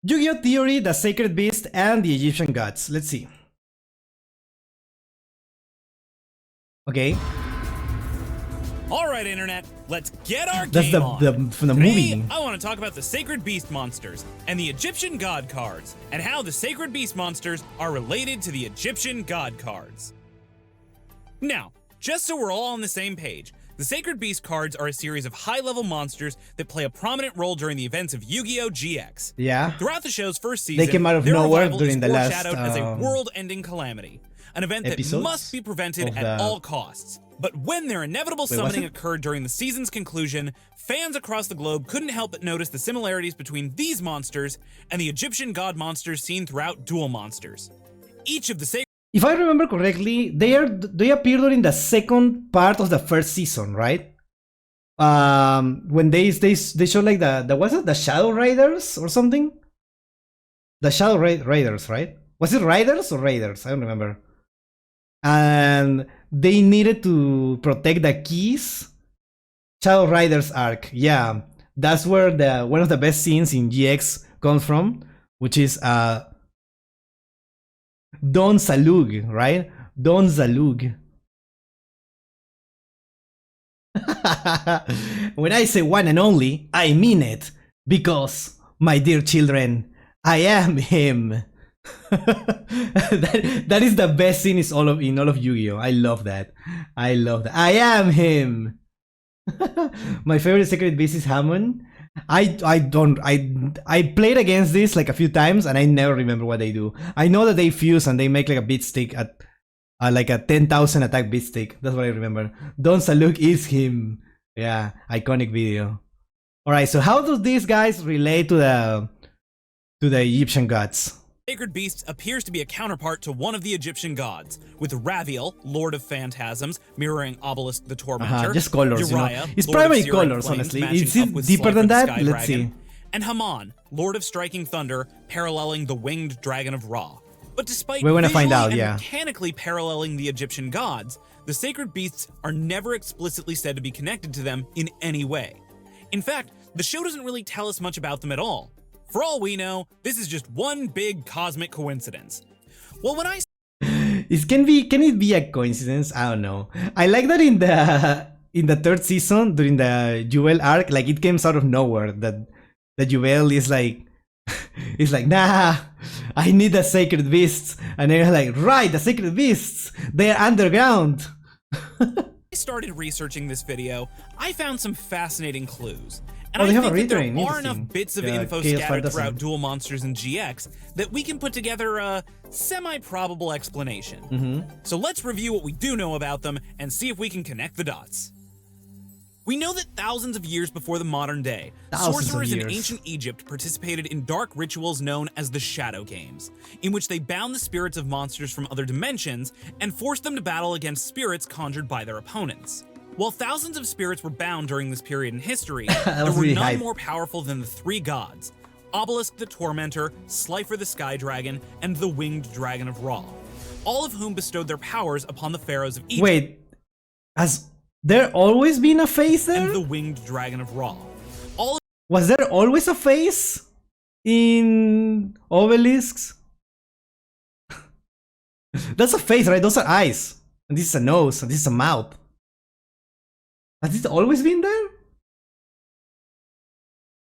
Yu-Gi-Oh! Theory, the Sacred Beast, and the Egyptian Gods. Let's see. Okay. Alright, Internet, let's get our That's game on. from the Today, movie. I want to talk about the Sacred Beast monsters and the Egyptian God cards, and how the Sacred Beast monsters are related to the Egyptian God cards. Now, just so we're all on the same page, the Sacred Beast cards are a series of high-level monsters that play a prominent role during the events of Yu-Gi-Oh! GX. Yeah. Throughout the show's first season, They came out of their nowhere revival during is the last foreshadowed as a world-ending calamity, an event that episodes must be prevented of at the- all costs. But when their inevitable Wait, was summoning it? occurred during the season's conclusion, fans across the globe couldn't help but notice the similarities between these monsters and the Egyptian god monsters seen throughout Duel Monsters. Each of the sacred If I remember correctly, they appeared during the second part of the first season, right? When they showed like the was it the Shadow Riders or something? The Shadow Raiders, right? Was it Riders or Raiders? I don't remember. And they needed to protect the keys. Shadow Riders arc, yeah, that's where the one of the best scenes in GX comes from, which is Don Salug, right? Don Zalug. When I say one and only, I mean it, because, my dear children, I am him. that is the best scene in all of Yu-Gi-Oh! I love that. I love that. I am him. My favorite Sacred Beast is Hammond. I played against this like a few times and I never remember what they do. I know that they fuse and they make like a beat stick at like a 10,000 attack beat stick. That's what I remember. Don Saluk is him. Yeah, iconic video. Alright, so how do these guys relate to the Egyptian gods? Sacred Beast appears to be a counterpart to one of the Egyptian gods, with Raviel, Lord of Phantasms, mirroring Obelisk the Tormentor. Just colors, Uriah, It's Lord of primarily Searing colors, Flames, honestly. matching Is up it with deeper Slifer than the that? Sky Let's Dragon. see. And Haman, Lord of Striking Thunder, paralleling the Winged Dragon of Ra. But despite We're gonna visually find out, and yeah. mechanically paralleling the Egyptian gods, the Sacred Beasts are never explicitly said to be connected to them in any way. In fact, the show doesn't really tell us much about them at all. For all we know, this is just one big cosmic coincidence. Well, when I Can it be a coincidence? I don't know. I like that in the third season during the Jewel arc, like it came out of nowhere that the Jewel is like it's like, nah, I need the Sacred Beasts, and they're like, right, the Sacred Beasts, they're underground. started researching this video, I found some fascinating clues. And Oh, they I have a think that there retrain, are enough interesting. bits of Yeah, info Chaos scattered Fantasy. throughout Duel Monsters and GX that we can put together a semi-probable explanation. So let's review what we do know about them and see if we can connect the dots. We know that thousands of years before the modern day, sorcerers in ancient Egypt participated in dark rituals known as the Shadow Games, in which they bound the spirits of monsters from other dimensions and forced them to battle against spirits conjured by their opponents. While thousands of spirits were bound during this period in history, there were really none hype. more powerful than the three gods: Obelisk the Tormentor, Slifer the Sky Dragon, and the Winged Dragon of Ra, all of whom bestowed their powers upon the pharaohs of Egypt. Wait, has there always been a face there? And the Winged Dragon of Ra. All Was there always a face in obelisks? That's a face, right? Those are eyes. And this is a nose, and this is a mouth. Has it always been there?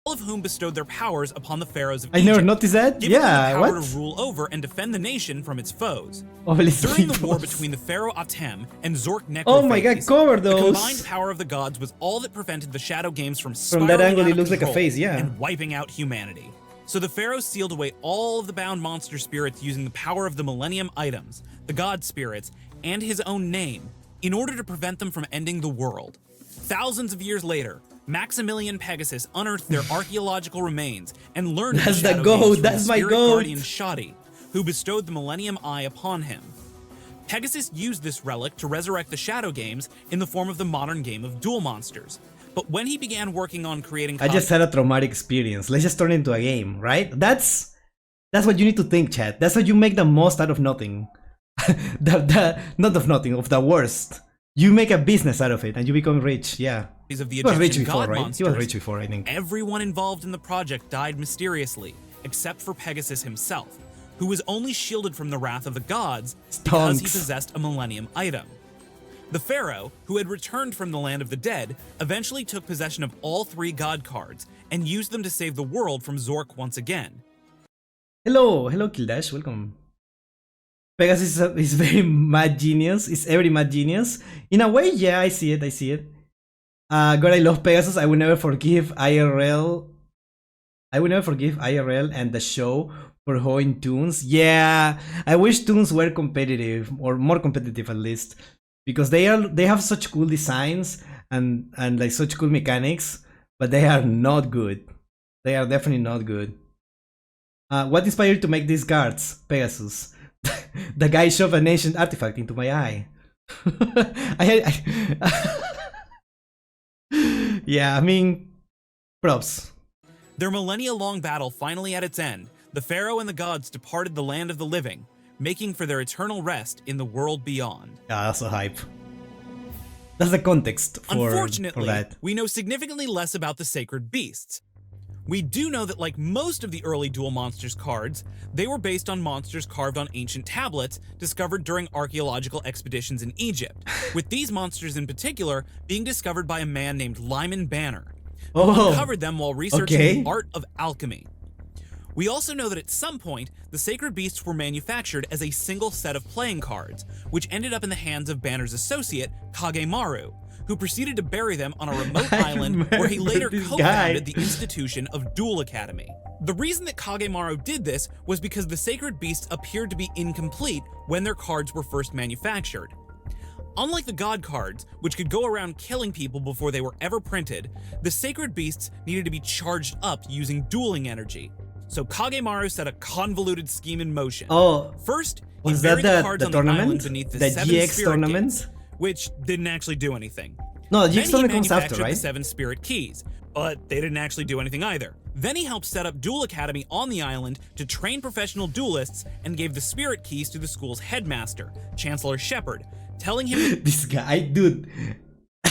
of whom bestowed their powers upon the pharaohs of I Egypt, never noticed that. giving them Yeah, the power what? to rule over and defend the nation from its foes. Obelisk During the war peoples. between the pharaoh Atem and Zork Necrophagis, Oh my god, cover the those! combined power of the gods was all that prevented the Shadow Games from From spiraling that angle, out it of looks like a control face, yeah. and wiping out humanity. So the pharaohs sealed away all of the bound monster spirits using the power of the Millennium items, the god spirits, and his own name, in order to prevent them from ending the world. Thousands of years later, Maximilian Pegasus unearthed their archaeological remains and learned of That's the Shadow goat, Games from that's the my spirit goat. guardian Shadi, who bestowed the Millennium Eye upon him. Pegasus used this relic to resurrect the Shadow Games in the form of the modern game of Duel Monsters. But when he began working on creating I just had a traumatic experience. Let's just turn it into a game, right? That's what you need to think, chat. That's how you make the most out of nothing. Not of nothing, of the worst. You make a business out of it and you become rich, yeah. of the He was rich Egyptian before, god right? He monsters, was rich before, I think. everyone involved in the project died mysteriously, except for Pegasus himself, who was only shielded from the wrath of the gods because he possessed a Millennium item. The Pharaoh, who had returned from the land of the dead, eventually took possession of all 3 god cards and used them to save the world from Zork once again. Hello, Kildash, welcome. Pegasus is very mad genius. It's every mad genius. In a way, yeah, I see it. God, I love Pegasus. I will never forgive IRL. I will never forgive IRL and the show for hoeing Toons. Yeah, I wish Toons were competitive, or more competitive at least, because they have such cool designs and like such cool mechanics, but they are not good. They are definitely not good. What inspired you to make these cards, Pegasus? The guy shoved an ancient artifact into my eye. Yeah, I mean, props. Their millennia-long battle finally at its end, the Pharaoh and the gods departed the land of the living, making for their eternal rest in the world beyond. Yeah, that's a hype. That's the context for that. We know significantly less about the sacred beasts. We do know that, like most of the early Duel Monsters cards, they were based on monsters carved on ancient tablets discovered during archaeological expeditions in Egypt, with these monsters in particular being discovered by a man named Lyman Banner, who uncovered them while researching the art of alchemy. We also know that at some point, the sacred beasts were manufactured as a single set of playing cards, which ended up in the hands of Banner's associate, Kagemaru, who proceeded to bury them on a remote island where he later co-founded the institution of Duel Academy. The reason that Kagemaru did this was because the sacred beasts appeared to be incomplete when their cards were first manufactured. Unlike the god cards, which could go around killing people before they were ever printed, the sacred beasts needed to be charged up using dueling energy. So Kagemaru set a convoluted scheme in motion. First, he buried the cards on the island beneath the 7 GX spirit tournament? gates, which didn't actually do anything. No, the GX Then he tournament comes after, manufactured right? the 7 spirit keys, but they didn't actually do anything either. Then he helped set up Duel Academy on the island to train professional duelists and gave the spirit keys to the school's headmaster, Chancellor Shepard, telling him this guy, dude.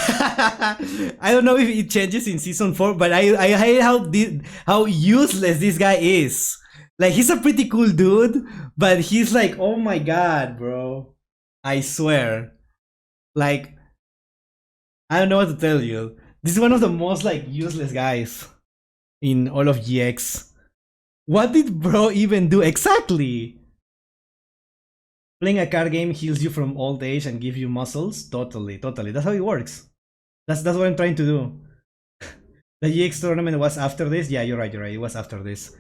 I don't know if it changes in season 4, but I hate how useless this guy is. Like, he's a pretty cool dude, but he's like, oh my god, bro. I swear. Like, I don't know what to tell you. This is one of the most like useless guys in all of GX. What did bro even do exactly? Playing a card game heals you from old age and gives you muscles? Totally. That's how it works. That's what I'm trying to do. The GX tournament was after this? Yeah, you're right. It was after this.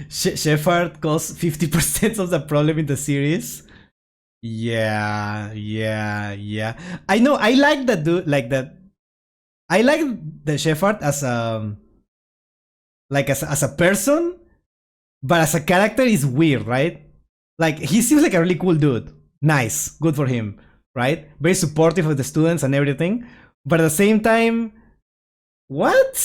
Shepard caused 50% of the problem in the series. Yeah. I know, I like that dude, like that. I like the Shepard as a as a person, but as a character is weird, right? Like, he seems like a really cool dude. Nice, good for him, right? Very supportive of the students and everything. But at the same time, what?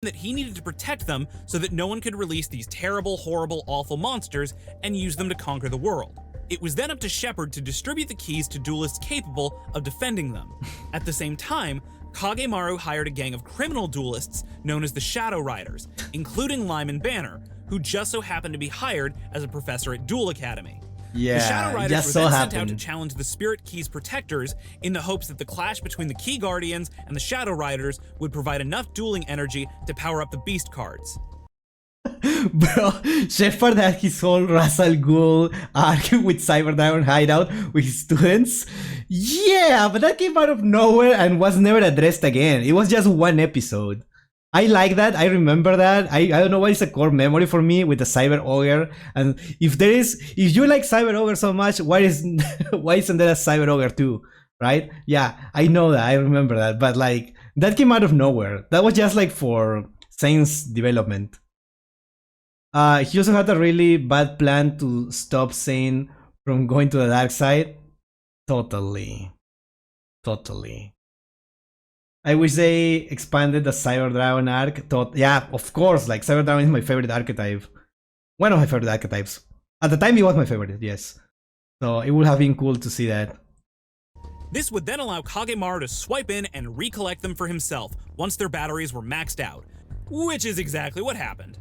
that he needed to protect them so that no one could release these terrible, horrible, awful monsters and use them to conquer the world. It was then up to Shepard to distribute the keys to duelists capable of defending them. At the same time, Kagemaru hired a gang of criminal duelists known as the Shadow Riders, including Lyman Banner, who just so happened to be hired as a professor at Duel Academy. Yeah, the Shadow Riders just were so then happened. sent out to challenge the Spirit Keys protectors in the hopes that the clash between the Key Guardians and the Shadow Riders would provide enough dueling energy to power up the Beast cards. Bro, Shepard had his whole Ra's al Ghul arc with Cyber Dragon hideout with his students. Yeah, but that came out of nowhere and was never addressed again. It was just one episode. I like that. I remember that. I don't know why it's a core memory for me with the Cyber Ogre. And if you like Cyber Ogre so much, why isn't there a Cyber Ogre too? Right? Yeah, I know that. I remember that. But like, that came out of nowhere. That was just like for Saint's development. He also had a really bad plan to stop Saint from going to the dark side. Totally. I wish they expanded the Cyber Dragon arc. Yeah, of course, like Cyber Dragon is my favorite archetype. One of my favorite archetypes. At the time, it was my favorite, yes. So it would have been cool to see that. This would then allow Kagemaru to swipe in and recollect them for himself once their batteries were maxed out, which is exactly what happened.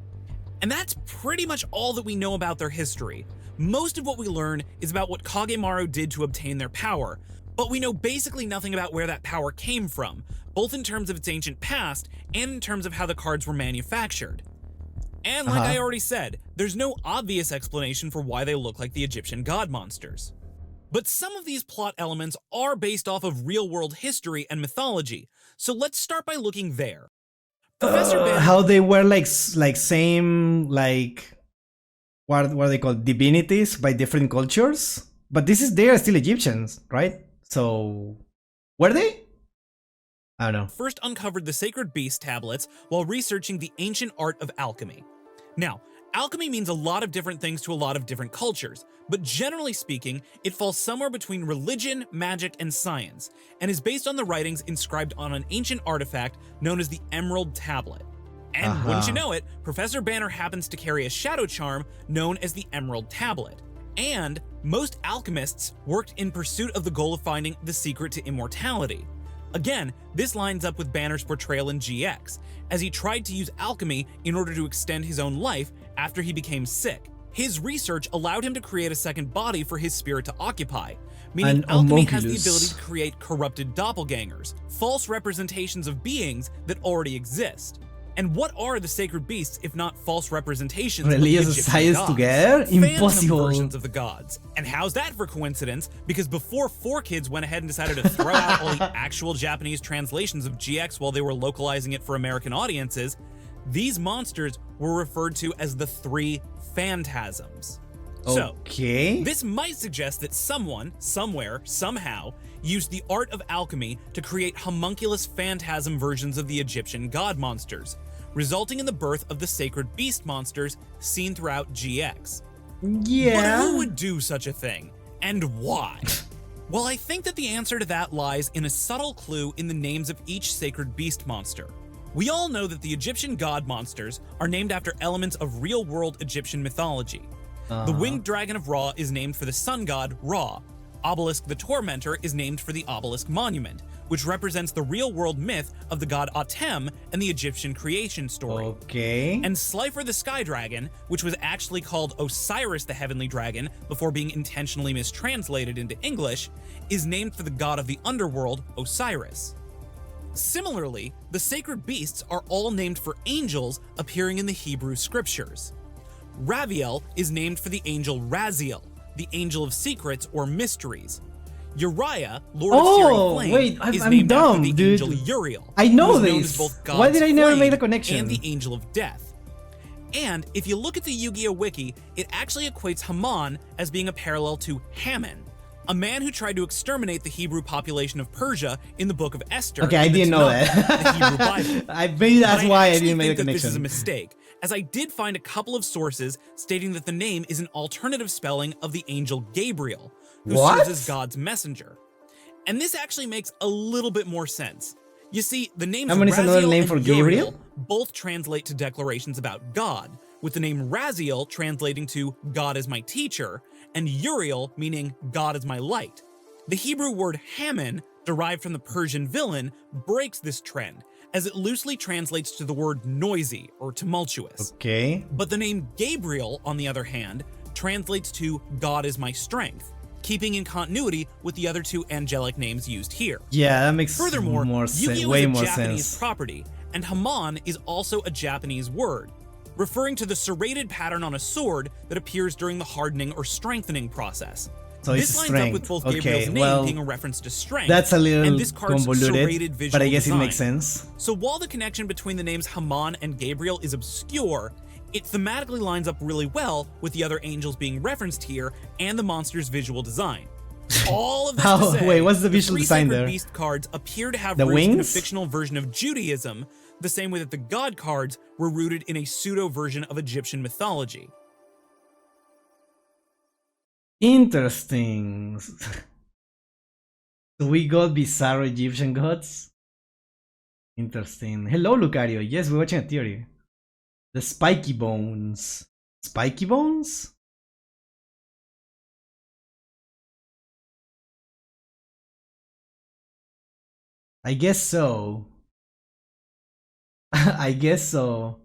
And that's pretty much all that we know about their history. Most of what we learn is about what Kagemaru did to obtain their power, but we know basically nothing about where that power came from, both in terms of its ancient past and in terms of how the cards were manufactured. And like I already said, there's no obvious explanation for why they look like the Egyptian god monsters. But some of these plot elements are based off of real-world history and mythology, so let's start by looking there. Professor Banner, how they were like same, like what are they called, divinities by different cultures, but they are still Egyptians, right? So were they? I don't know. First uncovered the sacred beast tablets while researching the ancient art of alchemy. Now, alchemy means a lot of different things to a lot of different cultures, but generally speaking, it falls somewhere between religion, magic, and science, and is based on the writings inscribed on an ancient artifact known as the Emerald Tablet. And wouldn't you know it, Professor Banner happens to carry a shadow charm known as the Emerald Tablet. And most alchemists worked in pursuit of the goal of finding the secret to immortality. Again, this lines up with Banner's portrayal in GX, as he tried to use alchemy in order to extend his own life after he became sick. His research allowed him to create a second body for his spirit to occupy, meaning alchemy has the ability to create corrupted doppelgangers, false representations of beings that already exist. And what are the sacred beasts if not false representations of the Egyptian science gods? together? Impossible. Phantom versions of the gods. And how's that for coincidence? Because before 4Kids went ahead and decided to throw out all the actual Japanese translations of GX while they were localizing it for American audiences, these monsters were referred to as the three phantasms. Okay. So, this might suggest that someone, somewhere, somehow, used the art of alchemy to create homunculus phantasm versions of the Egyptian god monsters, resulting in the birth of the sacred beast monsters seen throughout GX. Yeah. But who would do such a thing? And why? Well, I think that the answer to that lies in a subtle clue in the names of each sacred beast monster. We all know that the Egyptian god monsters are named after elements of real-world Egyptian mythology. The winged dragon of Ra is named for the sun god Ra. Obelisk the Tormentor is named for the Obelisk Monument, which represents the real-world myth of the god Atem and the Egyptian creation story. Okay. And Slifer the Sky Dragon, which was actually called Osiris the Heavenly Dragon before being intentionally mistranslated into English, is named for the god of the underworld, Osiris. Similarly, the sacred beasts are all named for angels appearing in the Hebrew scriptures. Raviel is named for the angel Raziel, the angel of secrets or mysteries. Uriah, Lord of Searing Flame, wait, is I'm named dumb, after the dude. angel Uriel. I know who is known this. as both Why God's did I never flame make the connection? and the angel of death. And if you look at the Yu-Gi-Oh wiki, it actually equates Haman as being a parallel to Haman, a man who tried to exterminate the Hebrew population of Persia in the Book of Esther. Okay, I didn't know Tanakh, that. the Hebrew Bible. Maybe that's why I actually didn't make think the that this is a connection. mistake, as I did find a couple of sources stating that the name is an alternative spelling of the angel Gabriel, who serves as God's messenger. And this actually makes a little bit more sense. You see, the names Haman is another Raziel name and for Uriel Gabriel? both translate to declarations about God, with the name Raziel translating to God is my teacher, and Uriel meaning God is my light. The Hebrew word Haman, derived from the Persian villain, breaks this trend, as it loosely translates to the word noisy or tumultuous. Okay. But the name Gabriel, on the other hand, translates to God is my strength, keeping in continuity with the other two angelic names used here. Yeah, that makes Furthermore, more Yu-Gi-Oh way is a more Japanese sense. property, and Haman is also a Japanese word, referring to the serrated pattern on a sword that appears during the hardening or strengthening process. So it's this lines strength. up with both Okay, Gabriel's name well, being a reference to strength, That's a little and this card's serrated convoluted, visual but I guess design. it makes sense. So while the connection between the names Haman and Gabriel is obscure, it thematically lines up really well with the other angels being referenced here and the monster's visual design. All of this to say, wait, what's the visual three design Sacred there? Beast cards appear to have The roots in a wings? fictional version of Judaism, the same way that the God cards were rooted in a pseudo version of Egyptian mythology. Interesting. So we got bizarre Egyptian gods? Interesting. Hello, Lucario. Yes, we're watching a theory. The spiky bones. Spiky bones? I guess so. I guess so.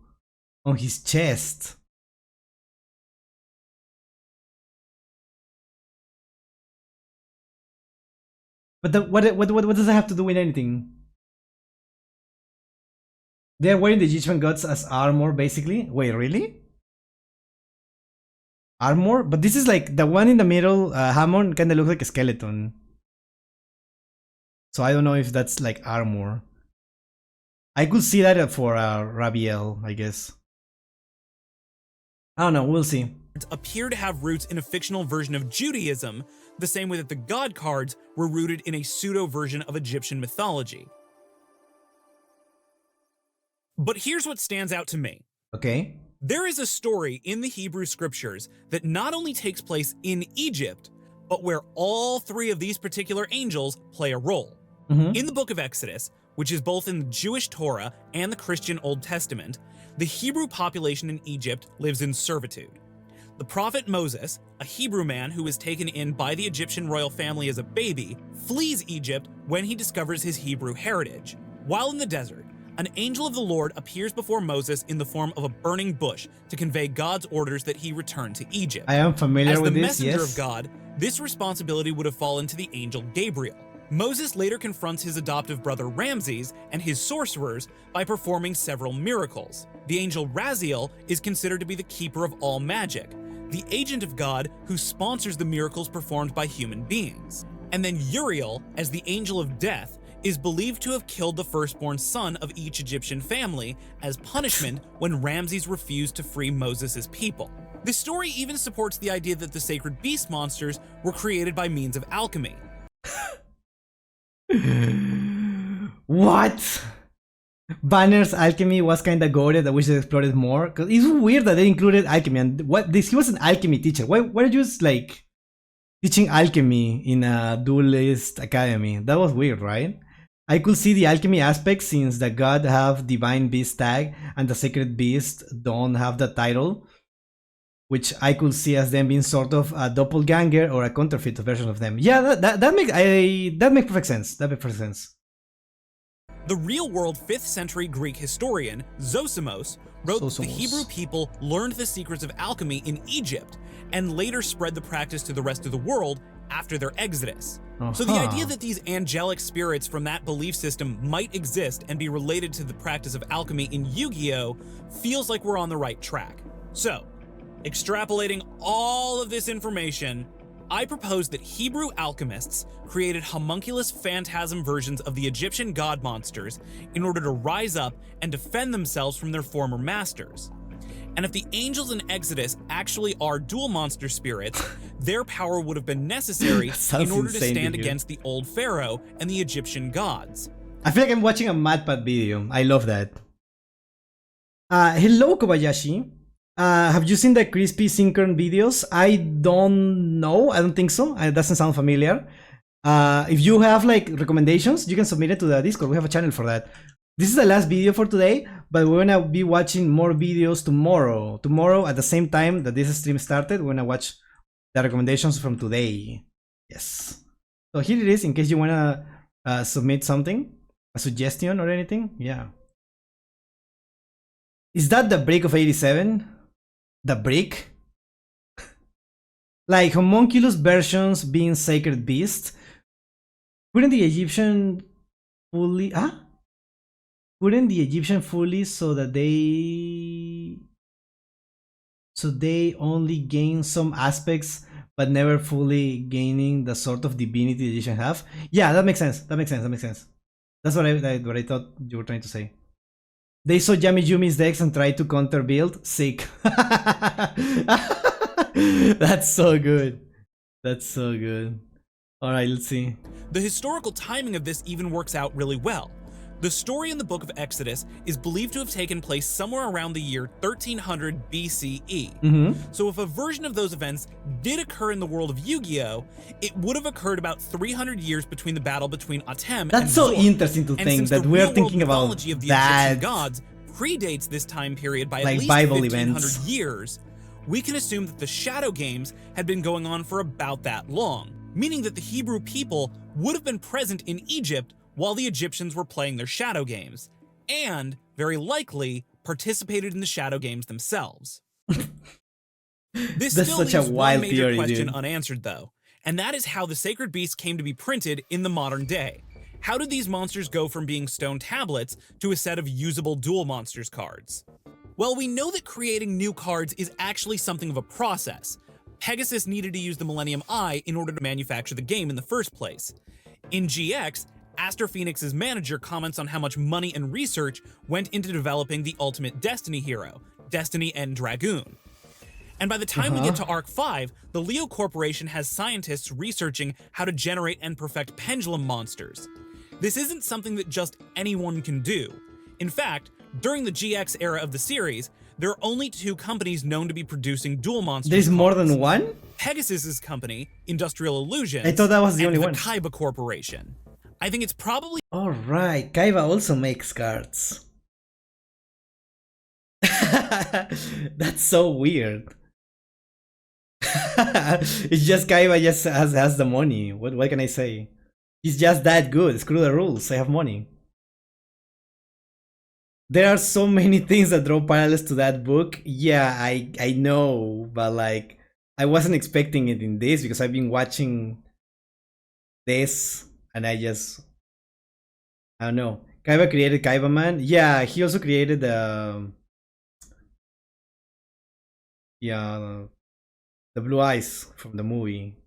On his chest. But what does that have to do with anything? They're wearing the Egyptian gods as armor, basically. Wait, really? Armor? But this is like the one in the middle. Hammond kind of looks like a skeleton. So I don't know if that's like armor. I could see that for Rabiel, I guess. I don't know. We'll see. Appear to have roots in a fictional version of Judaism, the same way that the god cards were rooted in a pseudo version of Egyptian mythology. But here's what stands out to me. Okay. There is a story in the Hebrew scriptures that not only takes place in Egypt, but where all three of these particular angels play a role. In the book of Exodus, which is both in the Jewish Torah and the Christian Old Testament, the Hebrew population in Egypt lives in servitude. The prophet Moses, a Hebrew man who was taken in by the Egyptian royal family as a baby, flees Egypt when he discovers his Hebrew heritage. While in the desert, an angel of the Lord appears before Moses in the form of a burning bush to convey God's orders that he return to Egypt. I am familiar with this, As the messenger of God, this responsibility would have fallen to the angel Gabriel. Moses later confronts his adoptive brother Ramses and his sorcerers by performing several miracles. The angel Raziel is considered to be the keeper of all magic, the agent of God who sponsors the miracles performed by human beings. And then Uriel, as the angel of death, is believed to have killed the firstborn son of each Egyptian family as punishment when Ramses refused to free Moses' people. The story even supports the idea that the sacred beast monsters were created by means of alchemy. What? Banner's alchemy was kinda goated. I wish they explored it more. Cause it's weird that they included alchemy. And he was an alchemy teacher. Why are you just like teaching alchemy in a duelist academy? That was weird, right? I could see the alchemy aspect since the god have divine beast tag and the sacred beast don't have the title, which I could see as them being sort of a doppelganger or a counterfeit version of them. Yeah, that makes perfect sense. That makes perfect sense. The real-world 5th century Greek historian Zosimos wrote that the Hebrew people learned the secrets of alchemy in Egypt and later spread the practice to the rest of the world after their exodus. So the idea that these angelic spirits from that belief system might exist and be related to the practice of alchemy in Yu-Gi-Oh! Feels like we're on the right track. So, extrapolating all of this information, I propose that Hebrew alchemists created homunculus phantasm versions of the Egyptian god monsters in order to rise up and defend themselves from their former masters. And if the angels in Exodus actually are dual monster spirits, their power would have been necessary in order to stand against the old pharaoh and the Egyptian gods. I feel like I'm watching a MatPat video. I love that. Hello, Kobayashi. Have you seen the Crispy Synchron videos? I don't know. I don't think so. It doesn't sound familiar. If you have like recommendations, you can submit it to the Discord. We have a channel for that. This is the last video for today, but we're gonna be watching more videos tomorrow. Tomorrow at the same time that this stream started, we're gonna watch the recommendations from today. Yes. So here it is in case you wanna submit something, a suggestion or anything. Yeah. Is that the break of 87? The break? Like homunculus versions being sacred beasts? Couldn't the Egyptian fully... Couldn't the Egyptian fully so that they only gain some aspects but never fully gaining the sort of divinity the Egyptians have? Yeah, that makes sense. That makes sense. That's what I thought you were trying to say. They saw Yami Yumi's decks and tried to counter build. Sick. That's so good. That's so good. Alright, let's see. The historical timing of this even works out really well. The story in the book of Exodus is believed to have taken place somewhere around the year 1300 BCE. So if a version of those events did occur in the world of Yu-Gi-Oh!, it would have occurred about 300 years between the battle between Atem and so Zor. Interesting to think that we're thinking about of the that Egyptian gods predates this time period by like at least Bible 1500 events. years. We can assume that the Shadow Games had been going on for about that long, meaning that the Hebrew people would have been present in Egypt while the Egyptians were playing their shadow games, and, very likely, participated in the shadow games themselves. This That's still such a leaves one wild major theory, question dude. unanswered, though, and that is how the sacred beasts came to be printed in the modern day. How did these monsters go from being stone tablets to a set of usable Duel Monsters cards? Well, we know that creating new cards is actually something of a process. Pegasus needed to use the Millennium Eye in order to manufacture the game in the first place. In GX, Aster Phoenix's manager comments on how much money and research went into developing the ultimate Destiny hero, Destiny End Dragoon. And by the time we get to Arc 5, the Leo Corporation has scientists researching how to generate and perfect pendulum monsters. This isn't something that just anyone can do. In fact, during the GX era of the series, there are only 2 companies known to be producing Duel Monsters. There's more than one? Pegasus's company, Industrial Illusions, I thought that was the only and one. the Kaiba Corporation. I think it's probably Alright, Kaiba also makes cards. That's so weird. It's just Kaiba just has the money. What can I say? He's just that good. Screw the rules. I have money. There are so many things that draw parallels to that book. Yeah, I know, but like I wasn't expecting it in this because I've been watching this and I don't know. Kaiba created Kaiba Man. Yeah, he also created the Blue Eyes from the movie.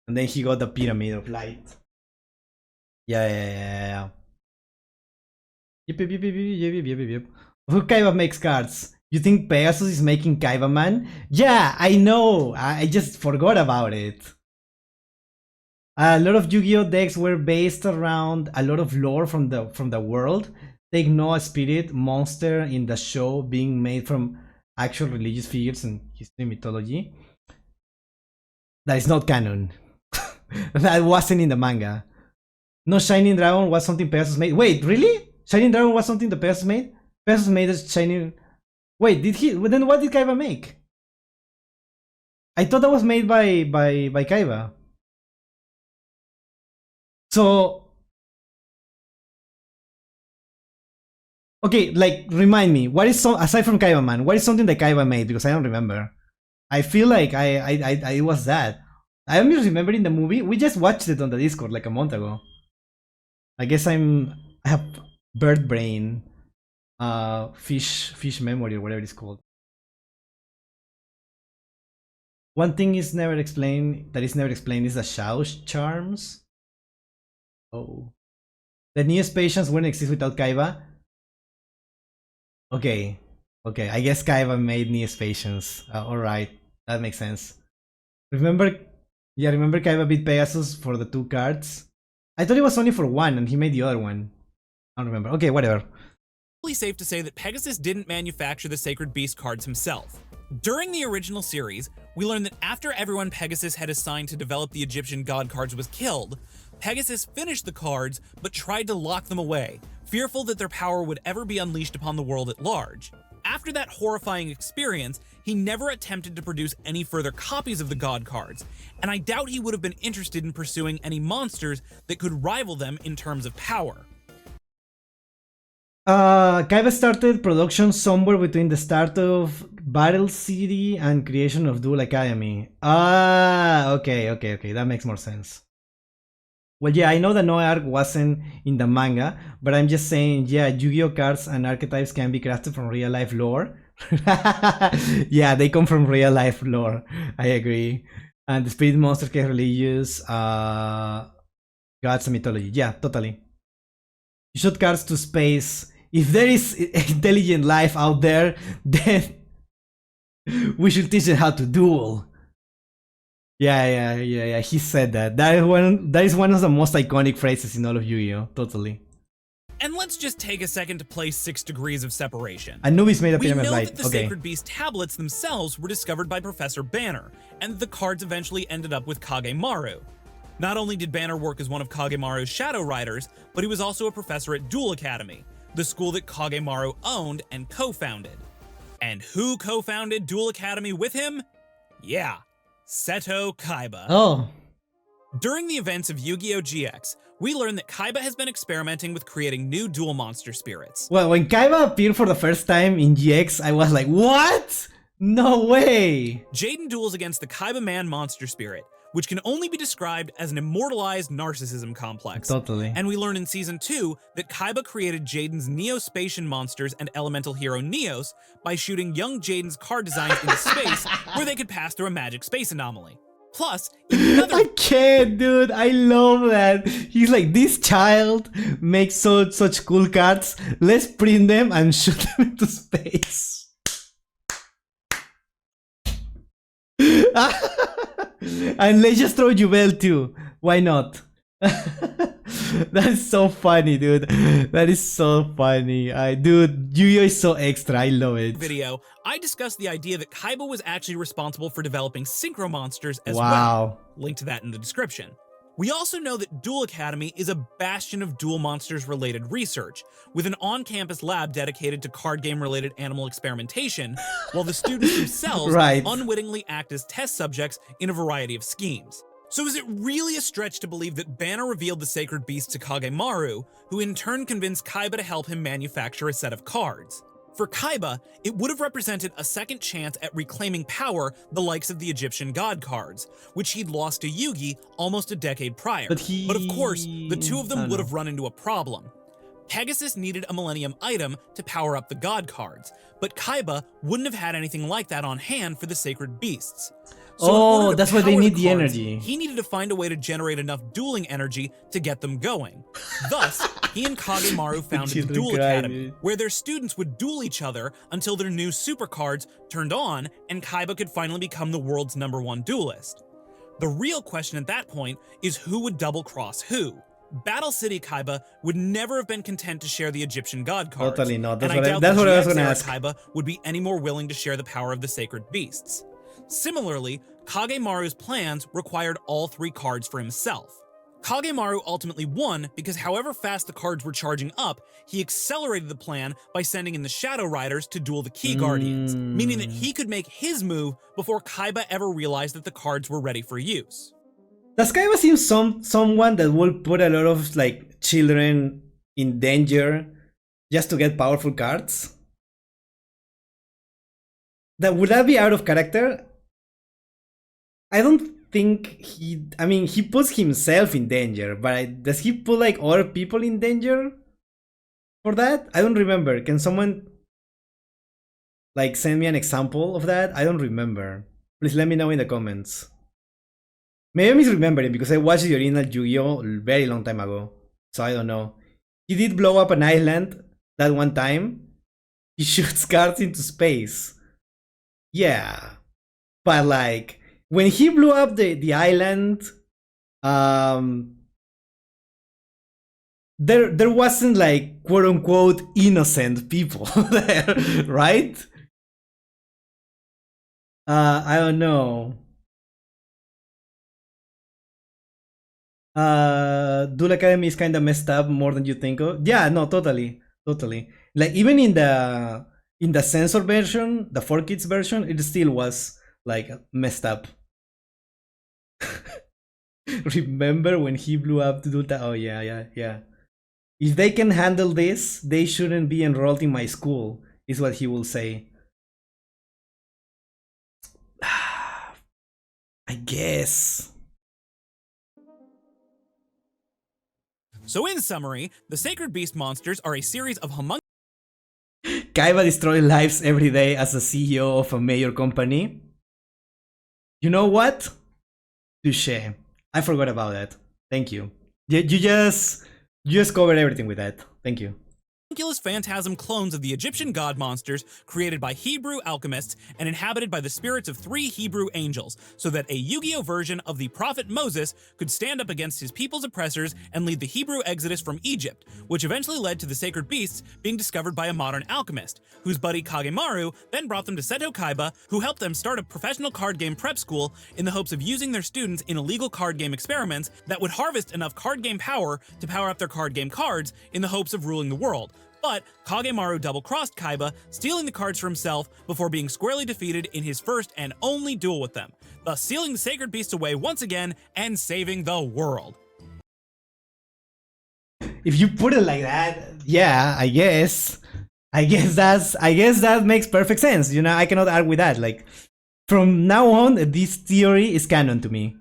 And then he got the Pyramid of Light. Yeah. Yep. Who Kaiba makes cards? You think Pegasus is making Kaiba Man? Yeah, I know. I just forgot about it. A lot of Yu-Gi-Oh decks were based around a lot of lore from the world. They ignore a spirit monster in the show being made from actual religious figures and history mythology. That is not canon. That wasn't in the manga. No, Shining Dragon was something Pegasus made. Wait, really? Shining Dragon was something the Pegasus made? Pegasus made a Shining... Wait, did he... Then what did Kaiba make? I thought that was made by Kaiba. So... Okay, like, remind me. What is aside from Kaiba Man, what is something that Kaiba made? Because I don't remember. I feel like it was that. I only remember in the movie. We just watched it on the Discord like a month ago. I guess I have bird brain, fish memory or whatever it's called. One thing is never explained is the Shao's charms. Oh, the newest patients wouldn't exist without Kaiba. Okay, I guess Kaiba made newest patients. All right, that makes sense. Remember Kaiba beat Pegasus for the 2 cards. I thought it was only for 1 and he made the other one. I don't remember. Okay, whatever. It's safe to say that Pegasus didn't manufacture the Sacred Beast cards himself. During the original series, we learned that after everyone Pegasus had assigned to develop the Egyptian god cards was killed, Pegasus finished the cards but tried to lock them away, fearful that their power would ever be unleashed upon the world at large. After that horrifying experience, he never attempted to produce any further copies of the god cards, and I doubt he would have been interested in pursuing any monsters that could rival them in terms of power. Kaiba started production somewhere between the start of Battle City and creation of Duel Academy. Okay, that makes more sense. Well, yeah, I know the Noah arc wasn't in the manga, but I'm just saying, yeah, Yu-Gi-Oh cards and archetypes can be crafted from real life lore. Yeah, they come from real life lore. I agree. And the spirit monsters get religious, gods and mythology. Yeah, totally. You shoot cards to space. If there is intelligent life out there, then we should teach them how to duel. Yeah. He said that. That is one of the most iconic phrases in all of Yu-Gi-Oh. Totally. And let's just take a second to play 6 Degrees of Separation. Anubis made a pyramid We know light. that the Sacred Beast tablets themselves were discovered by Professor Banner, and the cards eventually ended up with Kagemaru. Not only did Banner work as one of Kagemaru's Shadow Riders, but he was also a professor at Duel Academy, the school that Kagemaru owned and co-founded. And who co-founded Duel Academy with him? Yeah, Seto Kaiba. Oh. During the events of Yu-Gi-Oh! GX, we learned that Kaiba has been experimenting with creating new dual monster spirits. Well, when Kaiba appeared for the first time in GX, I was like, what? No way! Jaden duels against the Kaiba Man monster spirit, which can only be described as an immortalized narcissism complex. Totally. And we learn in Season 2 that Kaiba created Jaden's Neospatian monsters and elemental hero Neos by shooting young Jaden's card designs into space where they could pass through a magic space anomaly. Plus, I can't, dude. I love that. He's like, this child makes such cool cards. Let's print them and shoot them into space. And let's just throw Jubel too. Why not? That is so funny, dude. That is so funny. Dude, Yu-Gi-Oh is so extra. I love it. Video, I discussed the idea that Kaiba was actually responsible for developing synchro monsters as Wow. well. Link to that in the description. We also know that Duel Academy is a bastion of dual monsters related research, with an on-campus lab dedicated to card game related animal experimentation, while the students themselves Right. unwittingly act as test subjects in a variety of schemes. So is it really a stretch to believe that Banner revealed the sacred beast to Kagemaru, who in turn convinced Kaiba to help him manufacture a set of cards? For Kaiba, it would have represented a second chance at reclaiming power the likes of the Egyptian god cards, which he'd lost to Yugi almost a decade prior. But of course, the two of them would have know. run into a problem. Pegasus needed a Millennium item to power up the god cards, but Kaiba wouldn't have had anything like that on hand for the sacred beasts. So in Oh, order to that's why they power need the cards, energy. He needed to find a way to generate enough dueling energy to get them going. Thus, he and Kagemaru founded the Children Duel cry, Academy, dude. where their students would duel each other until their new super cards turned on and Kaiba could finally become the world's #1 duelist. The real question at that point is who would double-cross who? Battle City Kaiba would never have been content to share the Egyptian god cards. Totally not. And That's I what I- doubt that's the what I was GX gonna era ask. Kaiba would be any more willing to share the power of the sacred beasts. Similarly, Kagemaru's plans required all 3 cards for himself. Kagemaru ultimately won because however fast the cards were charging up, he accelerated the plan by sending in the Shadow Riders to duel the Key Guardians, meaning that he could make his move before Kaiba ever realized that the cards were ready for use. Does Kaiba seem someone that will put a lot of like children in danger just to get powerful cards? Would that be out of character? I don't think I mean, he puts himself in danger, but does he put like other people in danger for that? I don't remember. Can someone like send me an example of that? I don't remember. Please let me know in the comments. Maybe I'm misremembering because I watched the original Yu-Gi-Oh! A very long time ago. So I don't know. He did blow up an island that one time. He shoots cards into space. Yeah. But like, when he blew up the island, there wasn't like quote unquote innocent people there, right? I don't know. Duel Academy is kind of messed up more than you think of. Yeah, no, totally. Like even in the censor version, the 4Kids version, it still was like messed up. Remember when he blew up to do that? Oh yeah. If they can handle this, they shouldn't be enrolled in my school, is what he will say. I guess. So in summary, the Sacred Beast monsters are a series of humongous Kaiba destroys lives every day as a CEO of a major company. You know what? Touché. I forgot about that. Thank you. You just covered everything with that. Thank you. phantasm clones of the Egyptian god monsters created by Hebrew alchemists and inhabited by the spirits of 3 Hebrew angels, so that a Yu-Gi-Oh version of the prophet Moses could stand up against his people's oppressors and lead the Hebrew exodus from Egypt, which eventually led to the sacred beasts being discovered by a modern alchemist, whose buddy Kagemaru then brought them to Seto Kaiba, who helped them start a professional card game prep school in the hopes of using their students in illegal card game experiments that would harvest enough card game power to power up their card game cards in the hopes of ruling the world. But Kagemaru double-crossed Kaiba, stealing the cards for himself before being squarely defeated in his first and only duel with them, thus sealing the sacred beast away once again and saving the world. If you put it like that, yeah, I guess that makes perfect sense. You know, I cannot argue with that. Like, from now on, this theory is canon to me.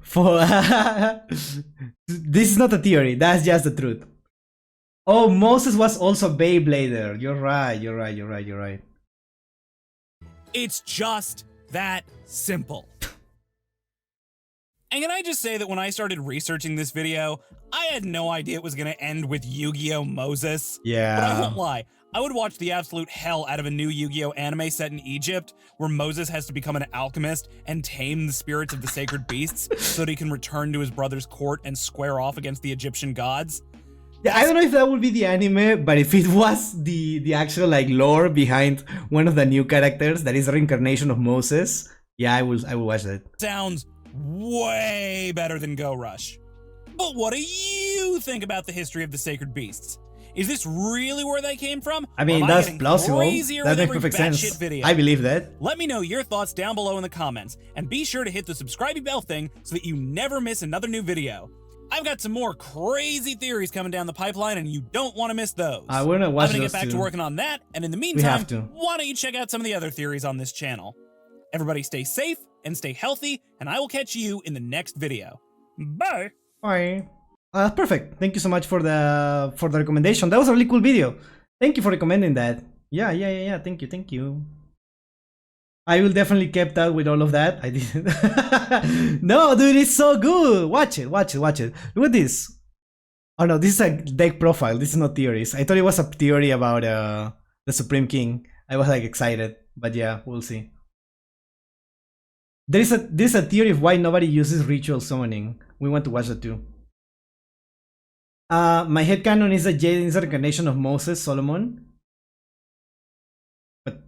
For this is not a theory, that's just the truth. Oh, Moses was also Beyblader. You're right. It's just that simple. And can I just say that when I started researching this video, I had no idea it was going to end with Yu-Gi-Oh! Moses. Yeah. But I won't lie, I would watch the absolute hell out of a new Yu-Gi-Oh! Anime set in Egypt, where Moses has to become an alchemist and tame the spirits of the sacred beasts so that he can return to his brother's court and square off against the Egyptian gods. Yeah, I don't know if that would be the anime, but if it was the actual like lore behind one of the new characters that is a reincarnation of Moses, yeah, I will watch that. Sounds way better than Go Rush. But what do you think about the history of the sacred beasts? Is this really where they came from? I mean, that's plausible. That makes perfect sense. I believe that. Let me know your thoughts down below in the comments, and be sure to hit the subscribe bell thing so that you never miss another new video. I've got some more crazy theories coming down the pipeline, and you don't want to miss those. I want to watch those. I'm gonna get back to working on that, and in the meantime, why don't you check out some of the other theories on this channel? Everybody stay safe and stay healthy, and I will catch you in the next video. Bye! Bye. Perfect. Thank you so much for the recommendation. That was a really cool video. Thank you for recommending that. Yeah. Thank you. I will definitely keep up with all of that. I didn't. No, dude, it's so good. Watch it. Look at this. Oh no, this is a deck profile. This is not theories. I thought it was a theory about the Supreme King. I was like excited, but yeah, we'll see. There's a theory of why nobody uses ritual summoning. We want to watch that too. My headcanon is that Jaden is a reincarnation of Moses Solomon. But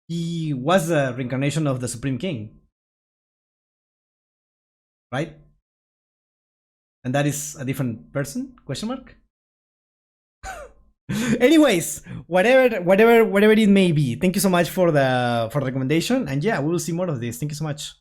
he was a reincarnation of the Supreme King. Right? And that is a different person? Question mark? Anyways, whatever it may be. Thank you so much for the recommendation. And yeah, we will see more of this. Thank you so much.